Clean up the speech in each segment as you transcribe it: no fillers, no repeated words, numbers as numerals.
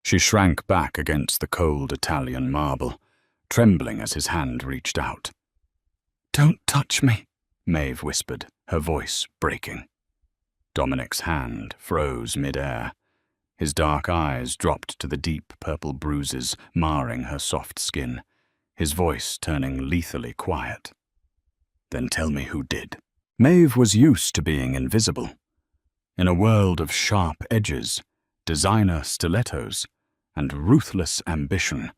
She shrank back against the cold Italian marble, trembling as his hand reached out. "Don't touch me," Maeve whispered, her voice breaking. Dominic's hand froze mid-air. His dark eyes dropped to the deep purple bruises marring her soft skin, his voice turning lethally quiet. "Then tell me who did." Maeve was used to being invisible. In a world of sharp edges, designer stilettos, and ruthless ambition,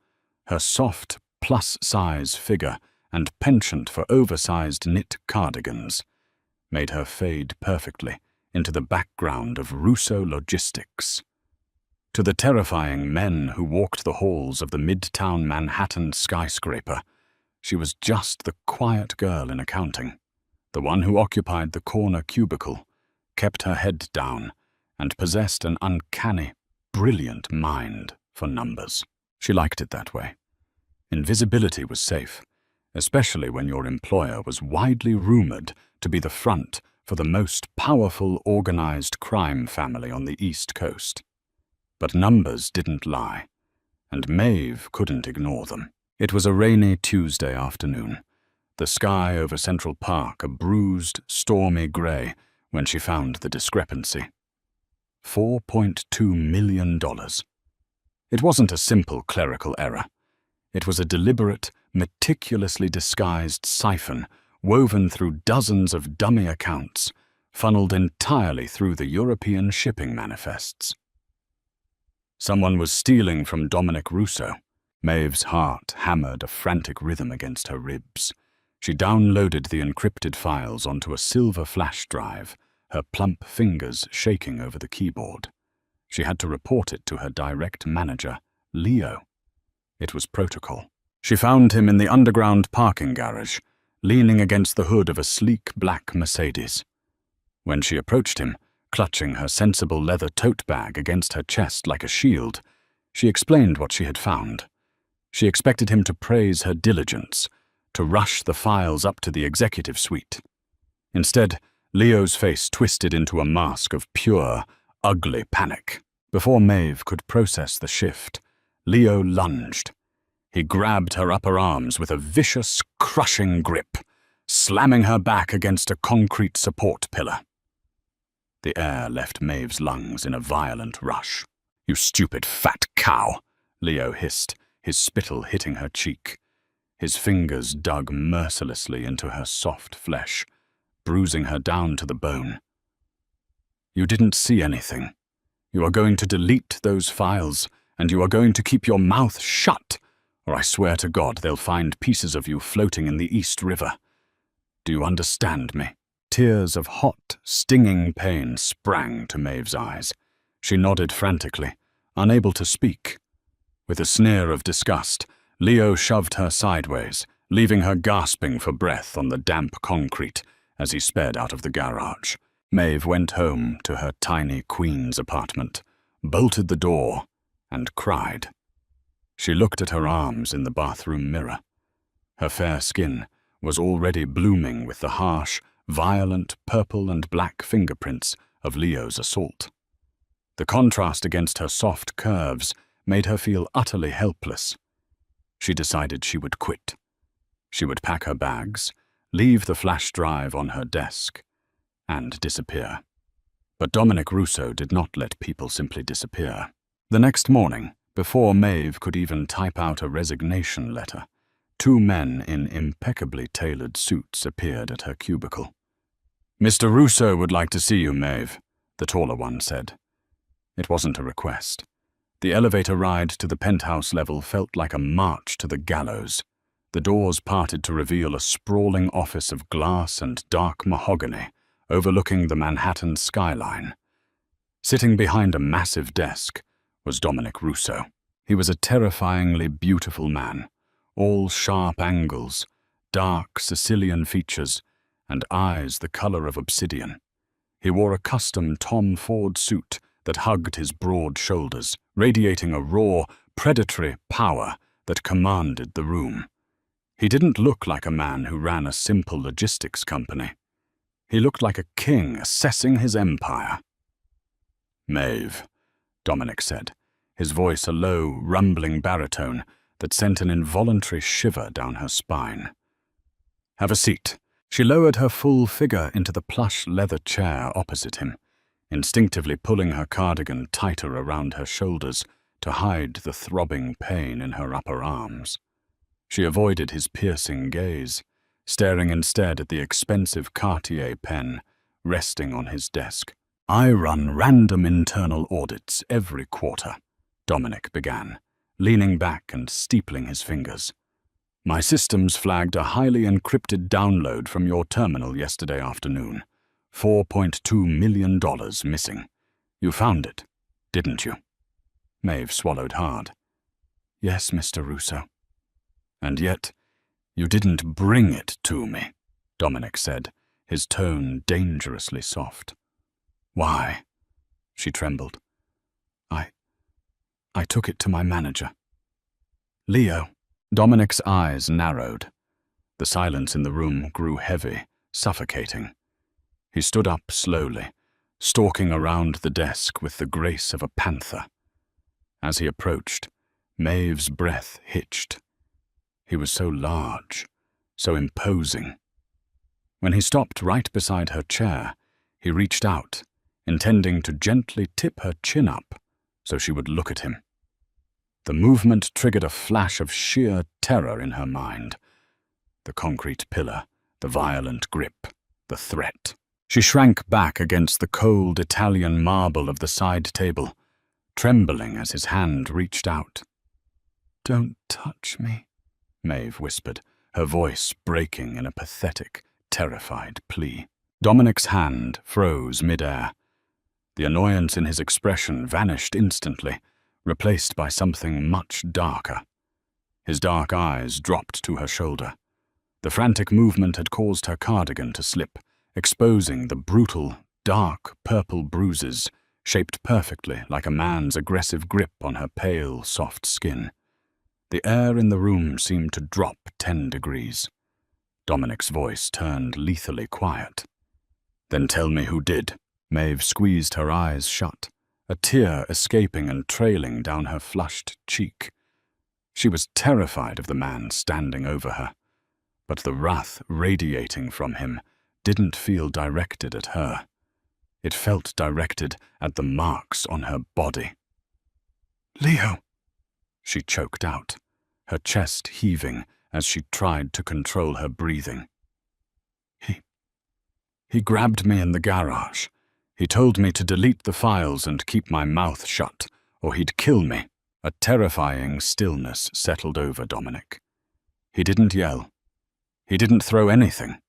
her soft, plus-size figure and penchant for oversized knit cardigans made her fade perfectly into the background of Russo logistics. To the terrifying men who walked the halls of the Midtown Manhattan skyscraper, she was just the quiet girl in accounting, the one who occupied the corner cubicle, kept her head down, and possessed an uncanny, brilliant mind for numbers. She liked it that way. Invisibility was safe, especially when your employer was widely rumored to be the front for the most powerful organized crime family on the East Coast. But numbers didn't lie, and Maeve couldn't ignore them. It was a rainy Tuesday afternoon, the sky over Central Park a bruised, stormy grey when she found the discrepancy. $4.2 million. It wasn't a simple clerical error. It was a deliberate, meticulously disguised siphon woven through dozens of dummy accounts, funneled entirely through the European shipping manifests. Someone was stealing from Dominic Russo. Maeve's heart hammered a frantic rhythm against her ribs. She downloaded the encrypted files onto a silver flash drive, her plump fingers shaking over the keyboard. She had to report it to her direct manager, Leo. It was protocol. She found him in the underground parking garage, leaning against the hood of a sleek black Mercedes. When she approached him, clutching her sensible leather tote bag against her chest like a shield, she explained what she had found. She expected him to praise her diligence, to rush the files up to the executive suite. Instead, Leo's face twisted into a mask of pure, ugly panic. Before Maeve could process the shift, Leo lunged. He grabbed her upper arms with a vicious, crushing grip, slamming her back against a concrete support pillar. The air left Maeve's lungs in a violent rush. "You stupid fat cow," Leo hissed, his spittle hitting her cheek. His fingers dug mercilessly into her soft flesh, bruising her down to the bone. "You didn't see anything. You are going to delete those files, and you are going to keep your mouth shut, or I swear to God they'll find pieces of you floating in the East River. Do you understand me?" Tears of hot, stinging pain sprang to Maeve's eyes. She nodded frantically, unable to speak. With a sneer of disgust, Leo shoved her sideways, leaving her gasping for breath on the damp concrete as he sped out of the garage. Maeve went home to her tiny Queen's apartment, bolted the door, and cried. She looked at her arms in the bathroom mirror. Her fair skin was already blooming with the harsh, violent purple and black fingerprints of Leo's assault. The contrast against her soft curves made her feel utterly helpless. She decided she would quit. She would pack her bags, leave the flash drive on her desk, and disappear. But Dominic Russo did not let people simply disappear. The next morning, before Maeve could even type out a resignation letter, two men in impeccably tailored suits appeared at her cubicle. "Mr. Russo would like to see you, Maeve," the taller one said. It wasn't a request. The elevator ride to the penthouse level felt like a march to the gallows. The doors parted to reveal a sprawling office of glass and dark mahogany overlooking the Manhattan skyline. Sitting behind a massive desk was Dominic Russo. He was a terrifyingly beautiful man, all sharp angles, dark Sicilian features, and eyes the color of obsidian. He wore a custom Tom Ford suit that hugged his broad shoulders, radiating a raw, predatory power that commanded the room. He didn't look like a man who ran a simple logistics company. He looked like a king assessing his empire. "Maeve," Dominic said, his voice a low, rumbling baritone that sent an involuntary shiver down her spine. "Have a seat." She lowered her full figure into the plush leather chair opposite him, instinctively pulling her cardigan tighter around her shoulders to hide the throbbing pain in her upper arms. She avoided his piercing gaze, staring instead at the expensive Cartier pen resting on his desk. "I run random internal audits every quarter," Dominic began, leaning back and steepling his fingers. "My systems flagged a highly encrypted download from your terminal yesterday afternoon. $4.2 million missing. You found it, didn't you?" Maeve swallowed hard. "Yes, Mr. Russo." "And yet, you didn't bring it to me," Dominic said, his tone dangerously soft. "Why?" She trembled. I took it to my manager." "Leo." Dominic's eyes narrowed. The silence in the room grew heavy, suffocating. He stood up slowly, stalking around the desk with the grace of a panther. As he approached, Maeve's breath hitched. He was so large, so imposing. When he stopped right beside her chair, he reached out, intending to gently tip her chin up so she would look at him. The movement triggered a flash of sheer terror in her mind. The concrete pillar, the violent grip, the threat. She shrank back against the cold Italian marble of the side table, trembling as his hand reached out. "Don't touch me," Maeve whispered, her voice breaking in a pathetic, terrified plea. Dominic's hand froze mid-air. The annoyance in his expression vanished instantly, replaced by something much darker. His dark eyes dropped to her shoulder. The frantic movement had caused her cardigan to slip, exposing the brutal, dark purple bruises shaped perfectly like a man's aggressive grip on her pale, soft skin. The air in the room seemed to drop 10 degrees. Dominic's voice turned lethally quiet. "Then tell me who did." Maeve squeezed her eyes shut, a tear escaping and trailing down her flushed cheek. She was terrified of the man standing over her, but the wrath radiating from him didn't feel directed at her. It felt directed at the marks on her body. "Leo," she choked out, her chest heaving as she tried to control her breathing. He grabbed me in the garage. He told me to delete the files and keep my mouth shut, or he'd kill me." A terrifying stillness settled over Dominic. He didn't yell. He didn't throw anything.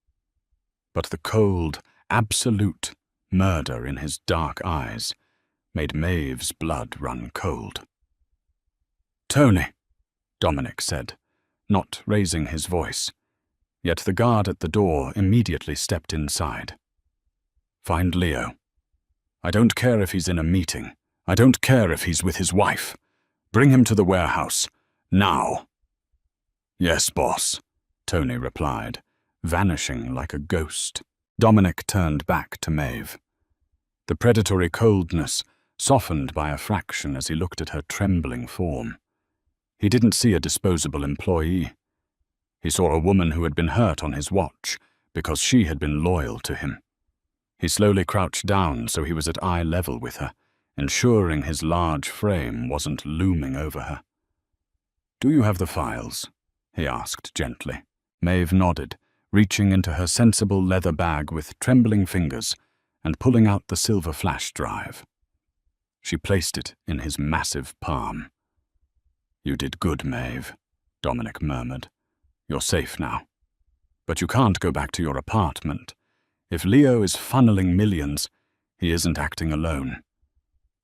But the cold, absolute murder in his dark eyes made Maeve's blood run cold. "Tony," Dominic said, not raising his voice. Yet the guard at the door immediately stepped inside. "Find Leo. I don't care if he's in a meeting. I don't care if he's with his wife. Bring him to the warehouse. Now." "Yes, boss," Tony replied, vanishing like a ghost. Dominic turned back to Maeve. The predatory coldness softened by a fraction as he looked at her trembling form. He didn't see a disposable employee. He saw a woman who had been hurt on his watch because she had been loyal to him. He slowly crouched down so he was at eye level with her, ensuring his large frame wasn't looming over her. "Do you have the files?" he asked gently. Maeve nodded, reaching into her sensible leather bag with trembling fingers and pulling out the silver flash drive. She placed it in his massive palm. "You did good, Maeve," Dominic murmured. "You're safe now. But you can't go back to your apartment. If Leo is funneling millions, he isn't acting alone.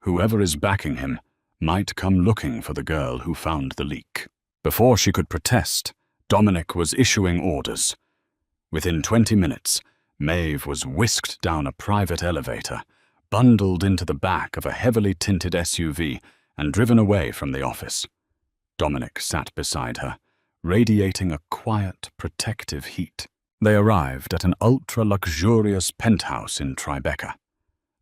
Whoever is backing him might come looking for the girl who found the leak." Before she could protest, Dominic was issuing orders. Within 20 minutes, Maeve was whisked down a private elevator, bundled into the back of a heavily tinted SUV, and driven away from the office. Dominic sat beside her, radiating a quiet, protective heat. They arrived at an ultra-luxurious penthouse in Tribeca.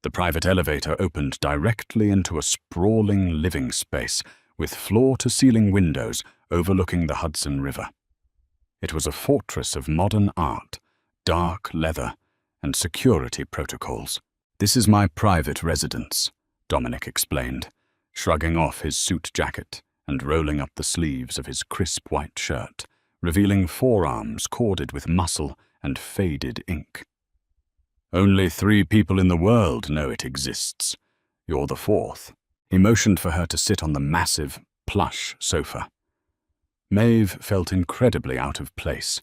The private elevator opened directly into a sprawling living space with floor-to-ceiling windows overlooking the Hudson River. It was a fortress of modern art, dark leather, and security protocols. "This is my private residence," Dominic explained, shrugging off his suit jacket and rolling up the sleeves of his crisp white shirt, revealing forearms corded with muscle and faded ink. "Only 3 people in the world know it exists. You're the 4th. He motioned for her to sit on the massive, plush sofa. Maeve felt incredibly out of place.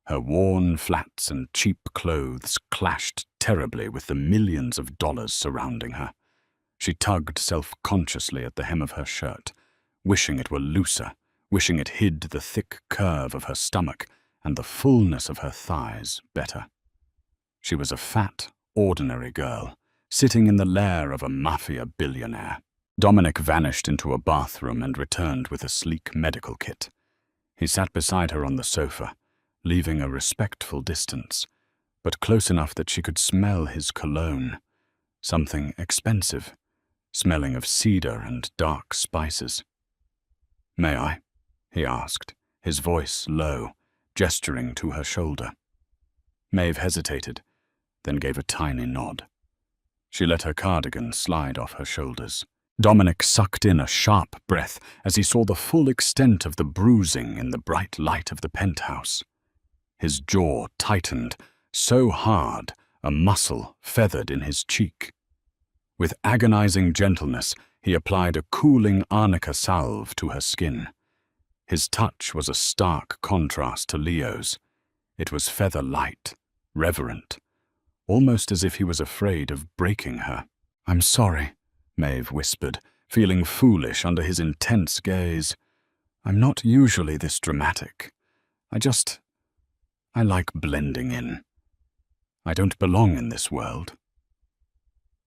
Her worn flats and cheap clothes clashed terribly with the millions of dollars surrounding her. She tugged self-consciously at the hem of her shirt, wishing it were looser, wishing it hid the thick curve of her stomach and the fullness of her thighs better. She was a fat, ordinary girl, sitting in the lair of a Mafia billionaire. Dominic vanished into a bathroom and returned with a sleek medical kit. He sat beside her on the sofa, leaving a respectful distance, but close enough that she could smell his cologne, something expensive, smelling of cedar and dark spices. "May I?" he asked, his voice low, gesturing to her shoulder. Maeve hesitated, then gave a tiny nod. She let her cardigan slide off her shoulders. Dominic sucked in a sharp breath as he saw the full extent of the bruising in the bright light of the penthouse. His jaw tightened, so hard a muscle feathered in his cheek. With agonizing gentleness, he applied a cooling arnica salve to her skin. His touch was a stark contrast to Leo's. It was feather-light, reverent, almost as if he was afraid of breaking her. "I'm sorry," Maeve whispered, feeling foolish under his intense gaze. "I'm not usually this dramatic. I like blending in. I don't belong in this world."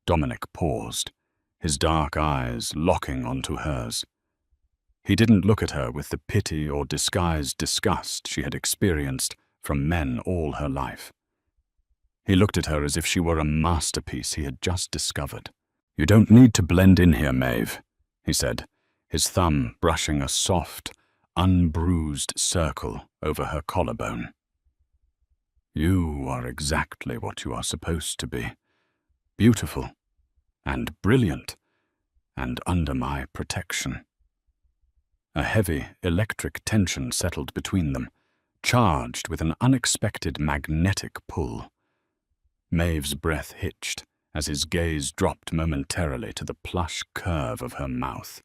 Dominic paused, his dark eyes locking onto hers. He didn't look at her with the pity or disguised disgust she had experienced from men all her life. He looked at her as if she were a masterpiece he had just discovered. "You don't need to blend in here, Maeve," he said, his thumb brushing a soft, unbruised circle over her collarbone. "You are exactly what you are supposed to be. Beautiful, and brilliant, and under my protection." A heavy electric tension settled between them, charged with an unexpected magnetic pull. Maeve's breath hitched as his gaze dropped momentarily to the plush curve of her mouth.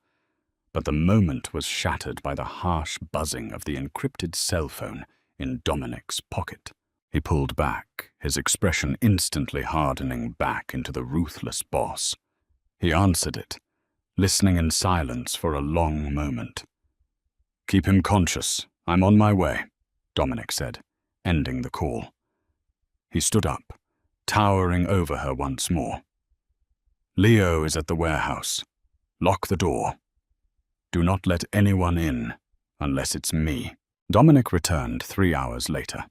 But the moment was shattered by the harsh buzzing of the encrypted cell phone in Dominic's pocket. He pulled back, his expression instantly hardening back into the ruthless boss. He answered it, listening in silence for a long moment. "Keep him conscious. I'm on my way," Dominic said, ending the call. He stood up, towering over her once more. "Leo is at the warehouse. Lock the door. Do not let anyone in, unless it's me." Dominic returned 3 hours later.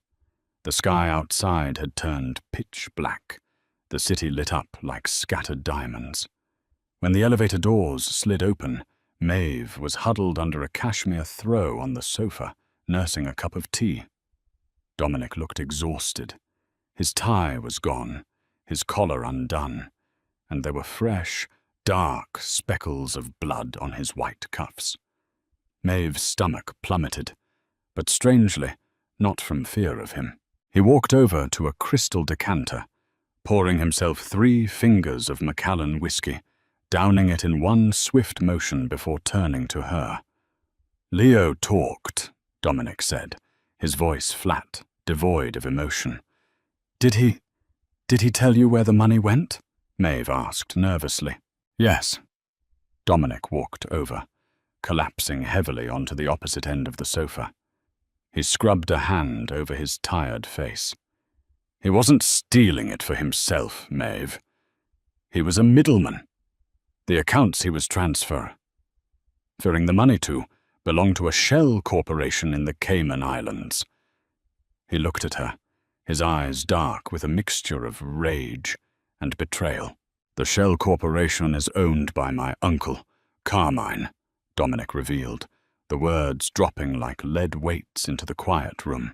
The sky outside had turned pitch black, the city lit up like scattered diamonds. When the elevator doors slid open, Maeve was huddled under a cashmere throw on the sofa, nursing a cup of tea. Dominic looked exhausted. His tie was gone, his collar undone, and there were fresh, dark speckles of blood on his white cuffs. Maeve's stomach plummeted, but strangely, not from fear of him. He walked over to a crystal decanter, pouring himself 3 fingers of Macallan whiskey, downing it in one swift motion before turning to her. "Leo talked," Dominic said, his voice flat, devoid of emotion. Did he tell you where the money went?" Maeve asked nervously. "Yes." Dominic walked over, collapsing heavily onto the opposite end of the sofa. He scrubbed a hand over his tired face. "He wasn't stealing it for himself, Maeve. He was a middleman. The accounts he was transferring the money to belonged to a shell corporation in the Cayman Islands." He looked at her, his eyes dark with a mixture of rage and betrayal. The Shell Corporation is owned by my uncle, Carmine, Dominic revealed, the words dropping like lead weights into the quiet room.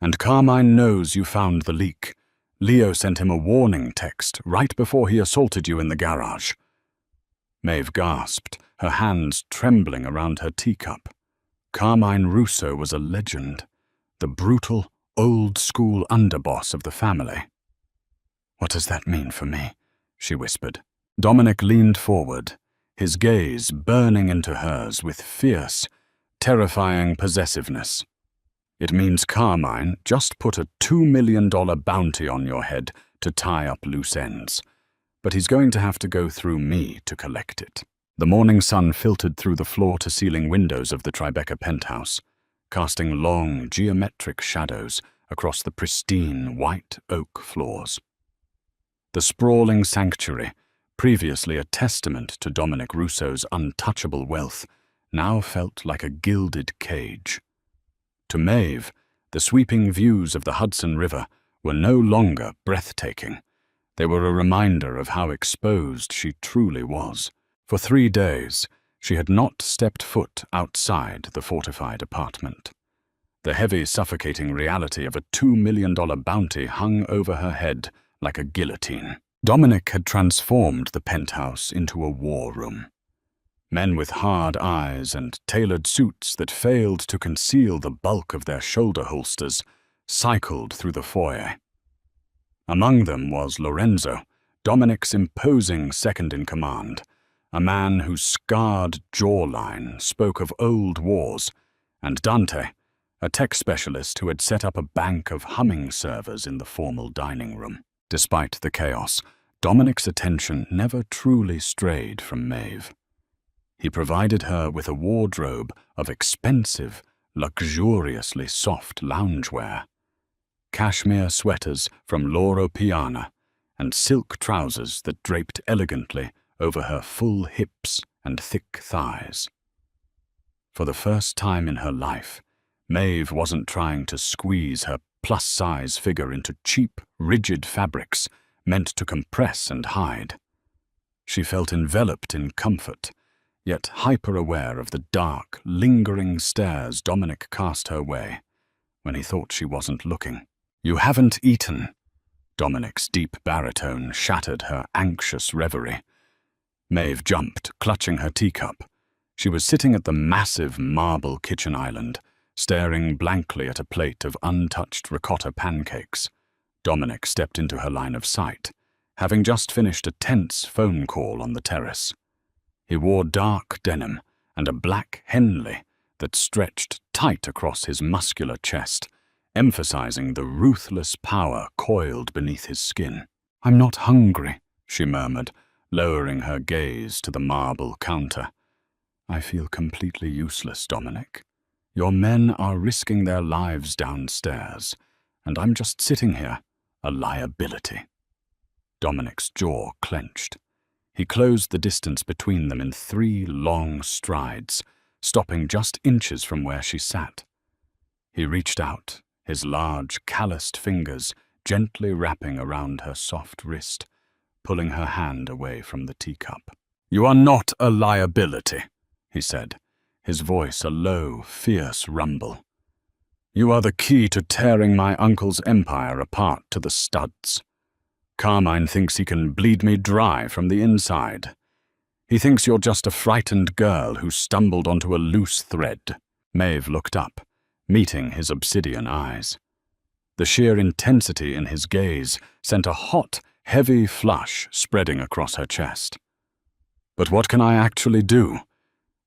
And Carmine knows you found the leak. Leo sent him a warning text right before he assaulted you in the garage. Maeve gasped, her hands trembling around her teacup. Carmine Russo was a legend, the brutal, old-school underboss of the family. "What does that mean for me?" she whispered. Dominic leaned forward, his gaze burning into hers with fierce, terrifying possessiveness. "It means Carmine just put a $2 million bounty on your head to tie up loose ends, but he's going to have to go through me to collect it." The morning sun filtered through the floor-to-ceiling windows of the Tribeca penthouse, casting long, geometric shadows across the pristine, white oak floors. The sprawling sanctuary, previously a testament to Dominic Russo's untouchable wealth, now felt like a gilded cage. To Maeve, the sweeping views of the Hudson River were no longer breathtaking. They were a reminder of how exposed she truly was. For 3 days, she had not stepped foot outside the fortified apartment. The heavy, suffocating reality of a $2 million bounty hung over her head like a guillotine. Dominic had transformed the penthouse into a war room. Men with hard eyes and tailored suits that failed to conceal the bulk of their shoulder holsters cycled through the foyer. Among them was Lorenzo, Dominic's imposing second-in-command, a man whose scarred jawline spoke of old wars, and Dante, a tech specialist who had set up a bank of humming servers in the formal dining room. Despite the chaos, Dominic's attention never truly strayed from Maeve. He provided her with a wardrobe of expensive, luxuriously soft loungewear, cashmere sweaters from Loro Piana, and silk trousers that draped elegantly over her full hips and thick thighs. For the first time in her life, Maeve wasn't trying to squeeze her plus-size figure into cheap, rigid fabrics meant to compress and hide. She felt enveloped in comfort, yet hyper-aware of the dark, lingering stares Dominic cast her way when he thought she wasn't looking. "You haven't eaten." Dominic's deep baritone shattered her anxious reverie. Maeve jumped, clutching her teacup. She was sitting at the massive marble kitchen island, staring blankly at a plate of untouched ricotta pancakes. Dominic stepped into her line of sight, having just finished a tense phone call on the terrace. He wore dark denim and a black Henley that stretched tight across his muscular chest, emphasizing the ruthless power coiled beneath his skin. "I'm not hungry," she murmured, lowering her gaze to the marble counter. "I feel completely useless, Dominic. Your men are risking their lives downstairs, and I'm just sitting here, a liability." Dominic's jaw clenched. He closed the distance between them in 3 long strides, stopping just inches from where she sat. He reached out, his large, calloused fingers gently wrapping around her soft wrist, pulling her hand away from the teacup. "You are not a liability," he said, his voice a low, fierce rumble. "You are the key to tearing my uncle's empire apart to the studs. Carmine thinks he can bleed me dry from the inside. He thinks you're just a frightened girl who stumbled onto a loose thread." Maeve looked up, meeting his obsidian eyes. The sheer intensity in his gaze sent a hot, heavy flush spreading across her chest. "But what can I actually do?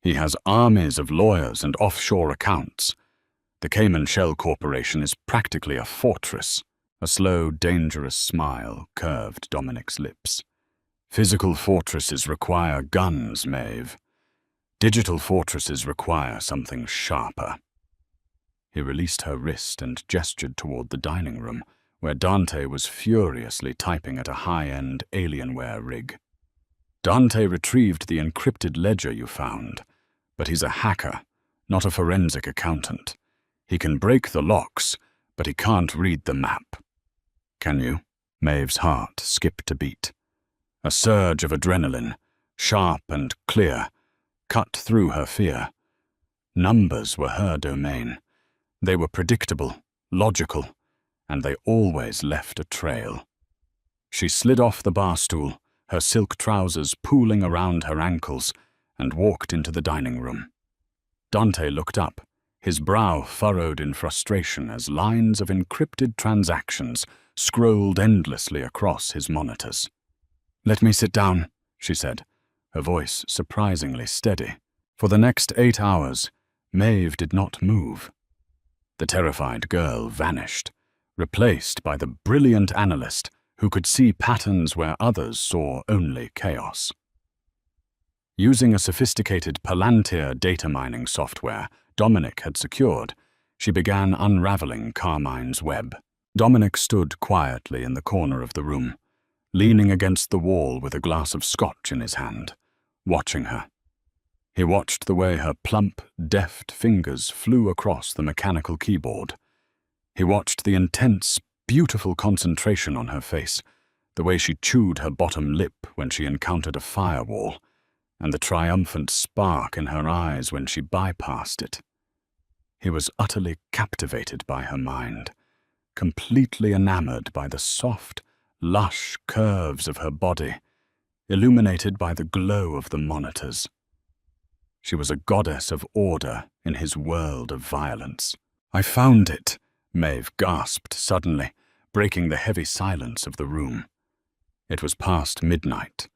He has armies of lawyers and offshore accounts. The Cayman Shell Corporation is practically a fortress." A slow, dangerous smile curved Dominic's lips. "Physical fortresses require guns, Maeve. Digital fortresses require something sharper." He released her wrist and gestured toward the dining room, where Dante was furiously typing at a high-end Alienware rig. "Dante retrieved the encrypted ledger you found, but he's a hacker, not a forensic accountant. He can break the locks, but he can't read the map." "Can you?" Maeve's heart skipped a beat. A surge of adrenaline, sharp and clear, cut through her fear. Numbers were her domain. They were predictable, logical, and they always left a trail. She slid off the bar stool, her silk trousers pooling around her ankles, and walked into the dining room. Dante looked up, his brow furrowed in frustration as lines of encrypted transactions scrolled endlessly across his monitors. "Let me sit down," she said, her voice surprisingly steady. For the next 8 hours, Maeve did not move. The terrified girl vanished, replaced by the brilliant analyst who could see patterns where others saw only chaos. Using a sophisticated Palantir data mining software Dominic had secured, she began unraveling Carmine's web. Dominic stood quietly in the corner of the room, leaning against the wall with a glass of scotch in his hand, watching her. He watched the way her plump, deft fingers flew across the mechanical keyboard. He watched the intense, beautiful concentration on her face, the way she chewed her bottom lip when she encountered a firewall, and the triumphant spark in her eyes when she bypassed it. He was utterly captivated by her mind, completely enamored by the soft, lush curves of her body, illuminated by the glow of the monitors. She was a goddess of order in his world of violence. "I found it," Maeve gasped suddenly, breaking the heavy silence of the room. It was past midnight,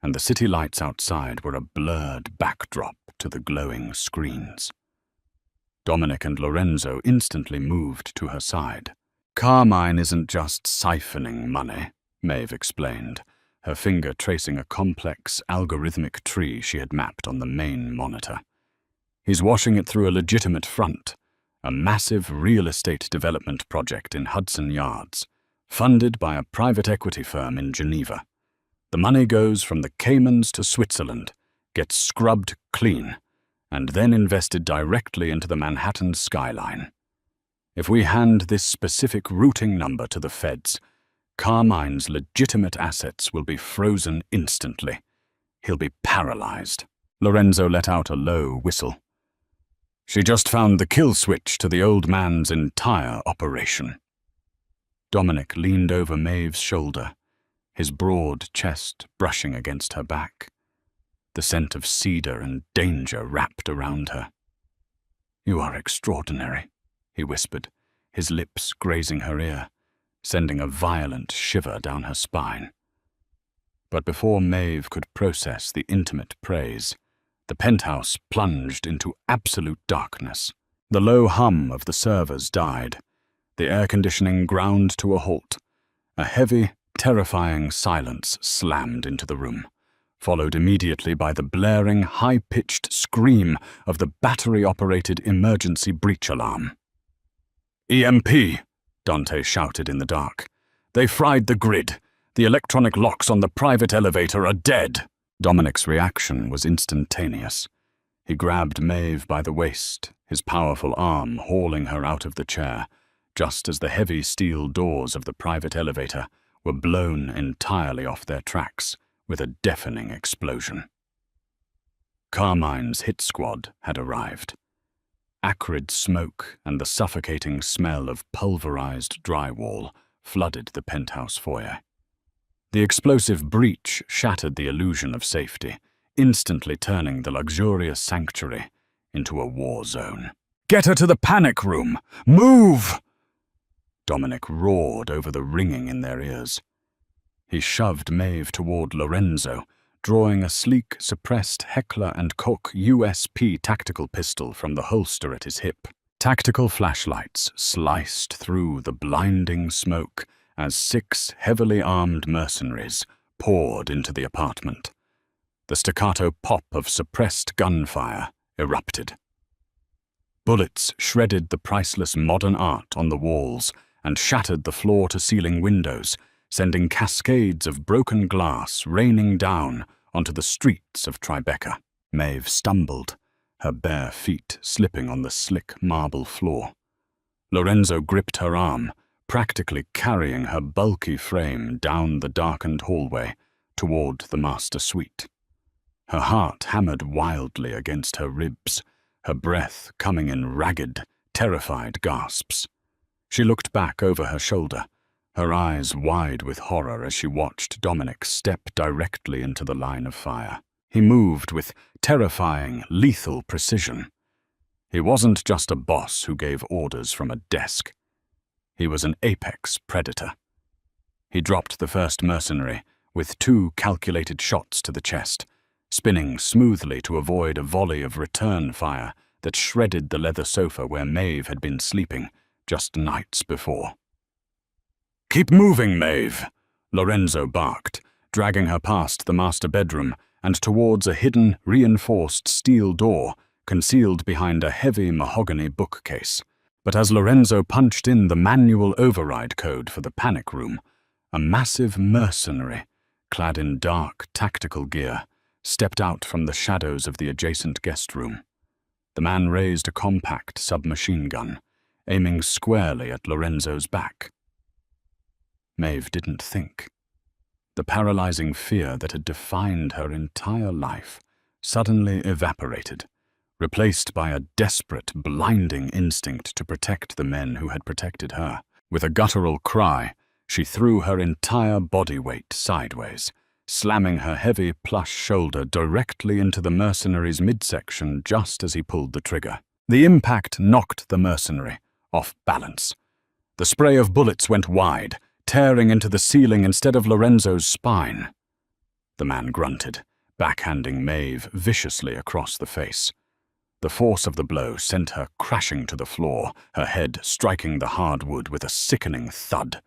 and the city lights outside were a blurred backdrop to the glowing screens. Dominic and Lorenzo instantly moved to her side. "Carmine isn't just siphoning money," Maeve explained, her finger tracing a complex, algorithmic tree she had mapped on the main monitor. "He's washing it through a legitimate front, a massive real estate development project in Hudson Yards, funded by a private equity firm in Geneva. The money goes from the Caymans to Switzerland, gets scrubbed clean, and then invested directly into the Manhattan skyline. If we hand this specific routing number to the feds, Carmine's legitimate assets will be frozen instantly. He'll be paralyzed." Lorenzo let out a low whistle. "She just found the kill switch to the old man's entire operation." Dominic leaned over Maeve's shoulder, his broad chest brushing against her back, the scent of cedar and danger wrapped around her. "You are extraordinary," he whispered, his lips grazing her ear, sending a violent shiver down her spine. But before Maeve could process the intimate praise, the penthouse plunged into absolute darkness. The low hum of the servers died. The air conditioning ground to a halt. A heavy, terrifying silence slammed into the room, followed immediately by the blaring, high-pitched scream of the battery-operated emergency breach alarm. "EMP!" Dante shouted in the dark. "They fried the grid. The electronic locks on the private elevator are dead." Dominic's reaction was instantaneous. He grabbed Maeve by the waist, his powerful arm hauling her out of the chair, just as the heavy steel doors of the private elevator were blown entirely off their tracks with a deafening explosion. Carmine's hit squad had arrived. Acrid smoke and the suffocating smell of pulverized drywall flooded the penthouse foyer. The explosive breach shattered the illusion of safety, instantly turning the luxurious sanctuary into a war zone. "Get her to the panic room! Move!" Dominic roared over the ringing in their ears. He shoved Maeve toward Lorenzo, drawing a sleek, suppressed Heckler & Koch USP tactical pistol from the holster at his hip. Tactical flashlights sliced through the blinding smoke as 6 heavily armed mercenaries poured into the apartment. The staccato pop of suppressed gunfire erupted. Bullets shredded the priceless modern art on the walls and shattered the floor-to-ceiling windows, sending cascades of broken glass raining down onto the streets of Tribeca. Maeve stumbled, her bare feet slipping on the slick marble floor. Lorenzo gripped her arm, practically carrying her bulky frame down the darkened hallway toward the master suite. Her heart hammered wildly against her ribs, her breath coming in ragged, terrified gasps. She looked back over her shoulder, her eyes wide with horror as she watched Dominic step directly into the line of fire. He moved with terrifying, lethal precision. He wasn't just a boss who gave orders from a desk. He was an apex predator. He dropped the first mercenary with 2 calculated shots to the chest, spinning smoothly to avoid a volley of return fire that shredded the leather sofa where Maeve had been sleeping just nights before. "Keep moving, Maeve," Lorenzo barked, dragging her past the master bedroom and towards a hidden, reinforced steel door concealed behind a heavy mahogany bookcase. But as Lorenzo punched in the manual override code for the panic room, a massive mercenary, clad in dark, tactical gear, stepped out from the shadows of the adjacent guest room. The man raised a compact submachine gun, aiming squarely at Lorenzo's back. Maeve didn't think. The paralyzing fear that had defined her entire life suddenly evaporated, replaced by a desperate, blinding instinct to protect the men who had protected her. With a guttural cry, she threw her entire body weight sideways, slamming her heavy plush shoulder directly into the mercenary's midsection just as he pulled the trigger. The impact knocked the mercenary off balance. The spray of bullets went wide, tearing into the ceiling instead of Lorenzo's spine. The man grunted, backhanding Maeve viciously across the face. The force of the blow sent her crashing to the floor, her head striking the hardwood with a sickening thud.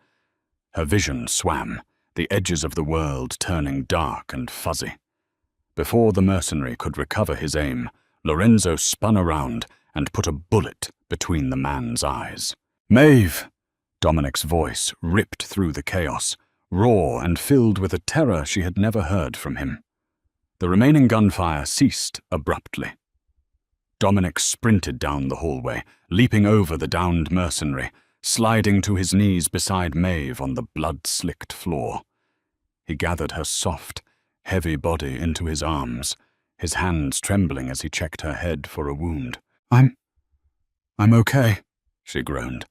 Her vision swam, the edges of the world turning dark and fuzzy. Before the mercenary could recover his aim, Lorenzo spun around and put a bullet between the man's eyes. "Maeve!" Dominic's voice ripped through the chaos, raw and filled with a terror she had never heard from him. The remaining gunfire ceased abruptly. Dominic sprinted down the hallway, leaping over the downed mercenary, sliding to his knees beside Maeve on the blood-slicked floor. He gathered her soft, heavy body into his arms, his hands trembling as he checked her head for a wound. I'm okay," she groaned,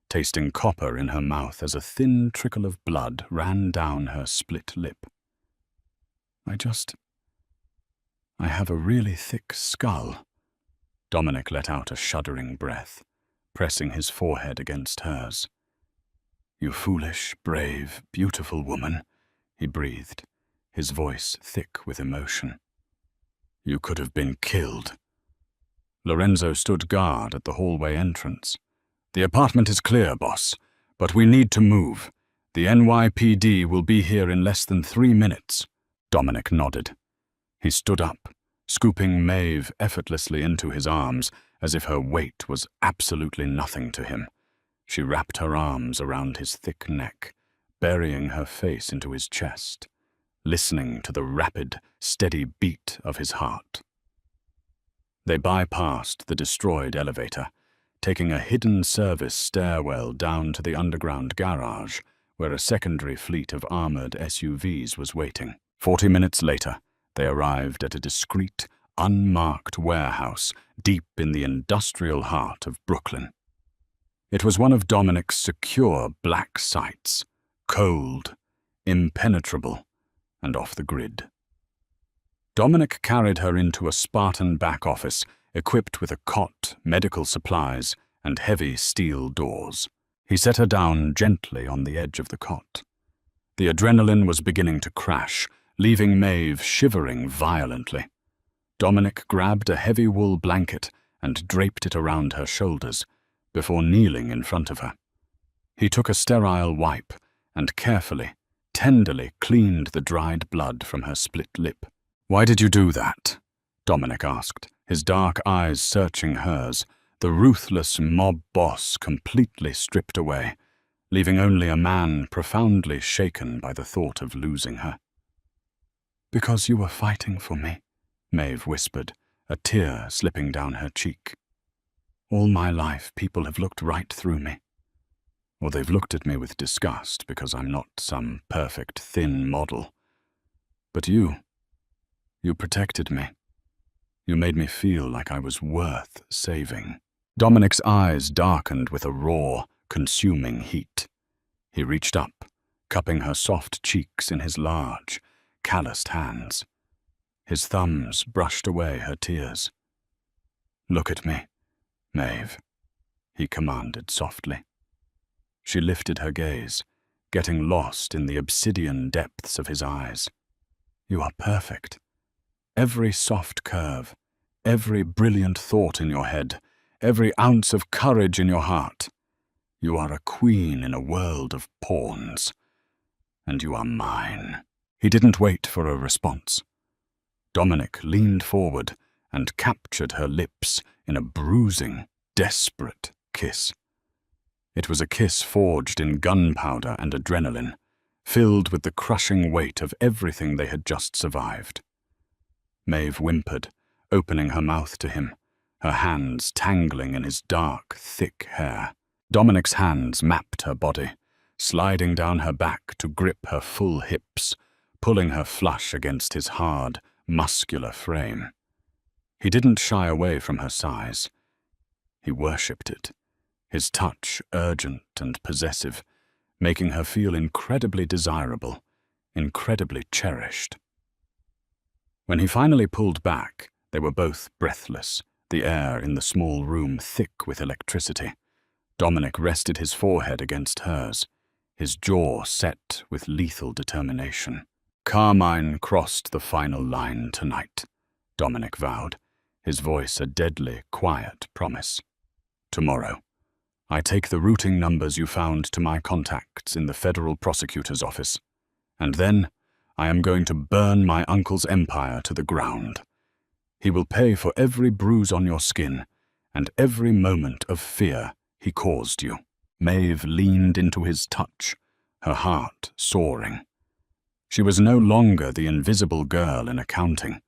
tasting copper in her mouth as a thin trickle of blood ran down her split lip. I have a really thick skull." Dominic let out a shuddering breath, pressing his forehead against hers. "You foolish, brave, beautiful woman," he breathed, his voice thick with emotion. "You could have been killed." Lorenzo stood guard at the hallway entrance. "The apartment is clear, boss, but we need to move. The NYPD will be here in less than 3 minutes." Dominic nodded. He stood up, scooping Maeve effortlessly into his arms as if her weight was absolutely nothing to him. She wrapped her arms around his thick neck, burying her face into his chest, listening to the rapid, steady beat of his heart. They bypassed the destroyed elevator, taking a hidden service stairwell down to the underground garage, where a secondary fleet of armored SUVs was waiting. 40 minutes later, they arrived at a discreet, unmarked warehouse deep in the industrial heart of Brooklyn. It was one of Dominic's secure black sites, cold, impenetrable, and off the grid. Dominic carried her into a Spartan back office equipped with a cot, medical supplies, and heavy steel doors. He set her down gently on the edge of the cot. The adrenaline was beginning to crash, leaving Maeve shivering violently. Dominic grabbed a heavy wool blanket and draped it around her shoulders before kneeling in front of her. He took a sterile wipe and carefully, tenderly cleaned the dried blood from her split lip. "Why did you do that?" Dominic asked, his dark eyes searching hers, the ruthless mob boss completely stripped away, leaving only a man profoundly shaken by the thought of losing her. "Because you were fighting for me," Maeve whispered, a tear slipping down her cheek. "All my life people have looked right through me. Or they've looked at me with disgust because I'm not some perfect thin model. But you protected me. You made me feel like I was worth saving. Dominic's eyes darkened with a raw, consuming heat. He reached up, cupping her soft cheeks in his large, calloused hands. His thumbs brushed away her tears. "Look at me, Maeve," he commanded softly. She lifted her gaze, getting lost in the obsidian depths of his eyes. "You are perfect. Every soft curve, every brilliant thought in your head, every ounce of courage in your heart. You are a queen in a world of pawns. And you are mine." He didn't wait for a response. Dominic leaned forward and captured her lips in a bruising, desperate kiss. It was a kiss forged in gunpowder and adrenaline, filled with the crushing weight of everything they had just survived. Maeve whimpered, opening her mouth to him, her hands tangling in his dark, thick hair. Dominic's hands mapped her body, sliding down her back to grip her full hips, pulling her flush against his hard, muscular frame. He didn't shy away from her size. He worshipped it, his touch urgent and possessive, making her feel incredibly desirable, incredibly cherished. When he finally pulled back, they were both breathless, the air in the small room thick with electricity. Dominic rested his forehead against hers, his jaw set with lethal determination. "Carmine crossed the final line tonight," Dominic vowed, his voice a deadly, quiet promise. "Tomorrow, I take the routing numbers you found to my contacts in the federal prosecutor's office, and then I am going to burn my uncle's empire to the ground. He will pay for every bruise on your skin and every moment of fear he caused you." Maeve leaned into his touch, her heart soaring. She was no longer the invisible girl in accounting.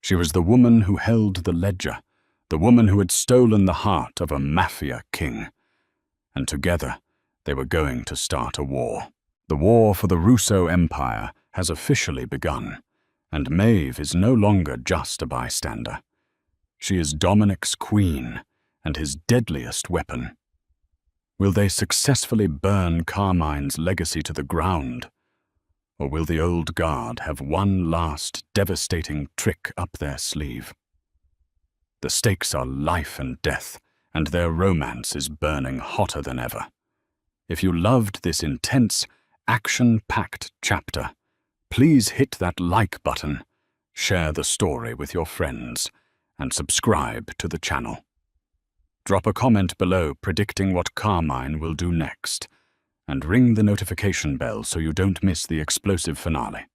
She was the woman who held the ledger, the woman who had stolen the heart of a Mafia king. And together, they were going to start a war. The war for the Russo Empire has officially begun, and Maeve is no longer just a bystander. She is Dominic's queen and his deadliest weapon. Will they successfully burn Carmine's legacy to the ground? Or will the old guard have one last devastating trick up their sleeve? The stakes are life and death, and their romance is burning hotter than ever. If you loved this intense, action-packed chapter, please hit that like button, share the story with your friends, and subscribe to the channel. Drop a comment below predicting what Carmine will do next, and ring the notification bell so you don't miss the explosive finale.